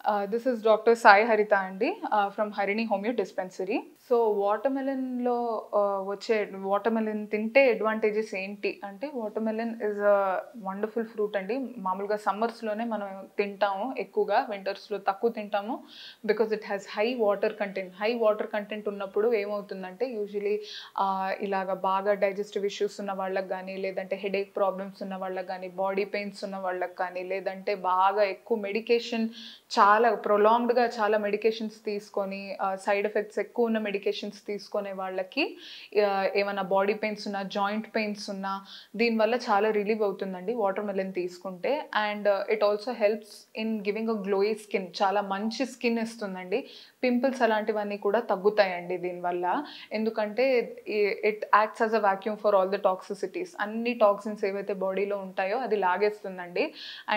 This is Dr. Sai Harita Andi from Harini Homeo Dispensary. So వాటర్మెలన్లో వచ్చే watermelon తింటే advantages ఏంటి అంటే, watermelon is a wonderful fruit అండి. మామూలుగా సమ్మర్స్లోనే మనం తింటాము ఎక్కువగా, వింటర్స్లో తక్కువ తింటాము. Because it has high water content ఉన్నప్పుడు ఏమవుతుందంటే, యూజువలీ ఇలాగ బాగా డైజెస్టివ్ ఇష్యూస్ ఉన్న వాళ్ళకి కానీ, లేదంటే హెడేక్ ప్రాబ్లమ్స్ ఉన్న వాళ్ళకి కానీ, బాడీ పెయిన్స్ ఉన్న వాళ్ళకి కానీ, లేదంటే బాగా ఎక్కువ మెడికేషన్ చాలా ప్రొలాంగ్డ్గా చాలా మెడికేషన్స్ తీసుకొని సైడ్ ఎఫెక్ట్స్ ఎక్కువ ఉన్న మెడికేషన్స్ తీసుకునే వాళ్ళకి ఏమైనా బాడీ పెయిన్స్ ఉన్నా, జాయింట్ పెయిన్స్ ఉన్నా, దీనివల్ల చాలా రిలీవ్ అవుతుందండి వాటర్మెలన్ తీసుకుంటే. And it also helps in giving a glowy skin. చాలా మంచి స్కిన్ ఇస్తుందండి. పింపుల్స్ అలాంటివన్నీ కూడా తగ్గుతాయండి దీనివల్ల. ఎందుకంటే it acts as a vacuum for all the toxicities. అన్ని టాక్సిన్స్ ఏవైతే బాడీలో ఉంటాయో అది లాగేస్తుందండి.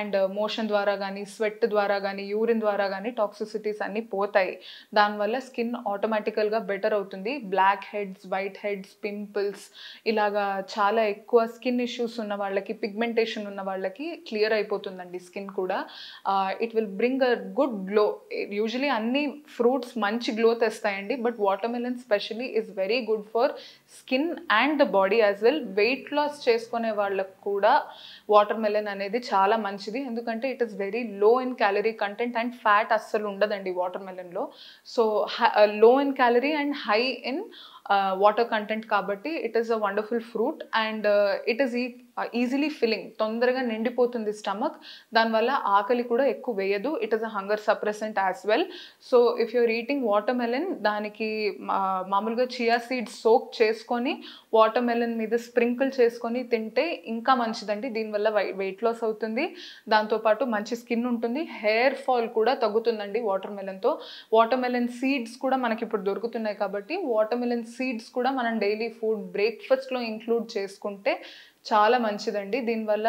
అండ్ మోషన్ ద్వారా కానీ, స్వెట్ ద్వారా కానీ, యూరిన్ ద్వారా కానీ టాక్సిసిటీస్ అన్నీ పోతాయి. దానివల్ల స్కిన్ ఆటోమేటికల్గా బెటర్ అవుతుంది. Blackheads, whiteheads, pimples ఇలాగా చాలా ఎక్కువ స్కిన్ ఇష్యూస్ ఉన్న వాళ్ళకి, పిగ్మెంటేషన్ ఉన్న వాళ్ళకి క్లియర్ అయిపోతుందండి స్కిన్ కూడా. It will bring a good glow. Usually అన్ని ఫ్రూట్స్ మంచి గ్లో తెస్తాయండి, but watermelon specially is very good for skin and the body as well. Weight loss చేసుకునే వాళ్ళకు కూడా వాటర్మెలన్ అనేది చాలా మంచిది. ఎందుకంటే it is very low in calorie content and fat అస్సలు ఉండదండి వాటర్మెలన్లో. So low in calorie and high in water content కాబట్టి it is a wonderful fruit. And it is easily filling. తొందరగా నిండిపోతుంది స్టమక్. దానివల్ల ఆకలి కూడా ఎక్కువ వేయదు. It is a hunger suppressant as well. So if you're eating watermelon, దానికి మామూలుగా చియా సీడ్స్ సోక్ చేసుకొని వాటర్మెలన్ మీద స్ప్రింకిల్ చేసుకొని తింటే ఇంకా మంచిదండి. దీనివల్ల వెయిట్ లాస్ అవుతుంది. దాంతోపాటు మంచి స్కిన్ ఉంటుంది. హెయిర్ ఫాల్ కూడా తగ్గుతుందండి వాటర్మెలన్తో. వాటర్మెలన్ సీడ్స్ కూడా మనకి ఇప్పుడు దొరుకుతున్నాయి కాబట్టి వాటర్మెలన్ సీడ్స్ కూడా మనం డైలీ ఫుడ్ బ్రేక్ఫాస్ట్లో ఇంక్లూడ్ చేసుకుంటే చాలా మంచిదండి. దీనివల్ల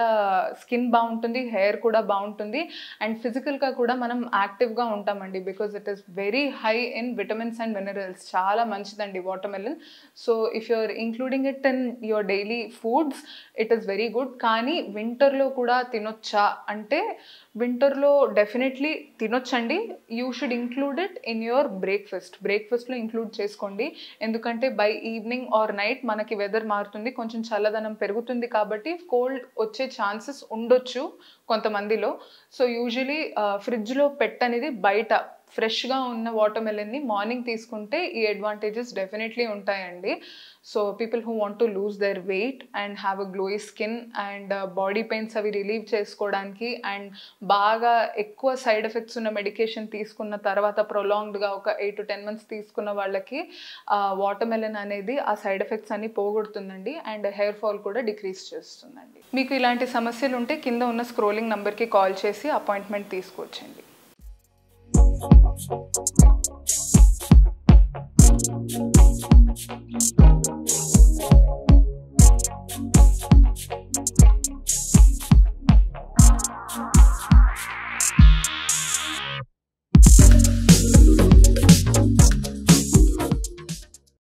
స్కిన్ బాగుంటుంది, హెయిర్ కూడా బాగుంటుంది, అండ్ ఫిజికల్గా కూడా మనం యాక్టివ్గా ఉంటామండి. Because it is very high in vitamins and minerals. చాలా మంచిదండి watermelon. So if you are including it in your daily foods, it is very good. కానీ వింటర్లో కూడా తినొచ్చా అంటే, వింటర్లో డెఫినెట్లీ తినొచ్చండి. You should include it in your బ్రేక్ఫాస్ట్లో ఇంక్లూడ్ చేసుకోండి. ఎందుకంటే బై ఈవినింగ్ ఆర్ నైట్ మనకి వెదర్ మారుతుంది, కొంచెం చల్లదనం పెరుగుతుంది కాబట్టి కోల్డ్ వచ్చే ఛాన్సెస్ ఉండొచ్చు కొంతమందిలో. సో యూజువలీ ఫ్రిడ్జ్లో పెట్టనేది బయట ఫ్రెష్గా ఉన్న వాటర్మెలన్ని మార్నింగ్ తీసుకుంటే ఈ అడ్వాంటేజెస్ డెఫినెట్లీ ఉంటాయండి. So people who want to lose their weight and have a glowy skin and body pains అవి రిలీవ్ చేసుకోవడానికి, అండ్ బాగా ఎక్కువ సైడ్ ఎఫెక్ట్స్ ఉన్న మెడికేషన్ తీసుకున్న తర్వాత ప్రొలాంగ్డ్గా ఒక 8 to 10 months తీసుకున్న వాళ్ళకి వాటర్మెలన్ అనేది ఆ సైడ్ ఎఫెక్ట్స్ అన్ని పోగొడుతుందండి. అండ్ హెయిర్ ఫాల్ కూడా డిక్రీజ్ చేస్తుందండి. మీకు ఇలాంటి సమస్యలు ఉంటే కింద ఉన్న స్క్రోలింగ్ నెంబర్కి కాల్ చేసి అపాయింట్మెంట్ తీసుకోవచ్చండి.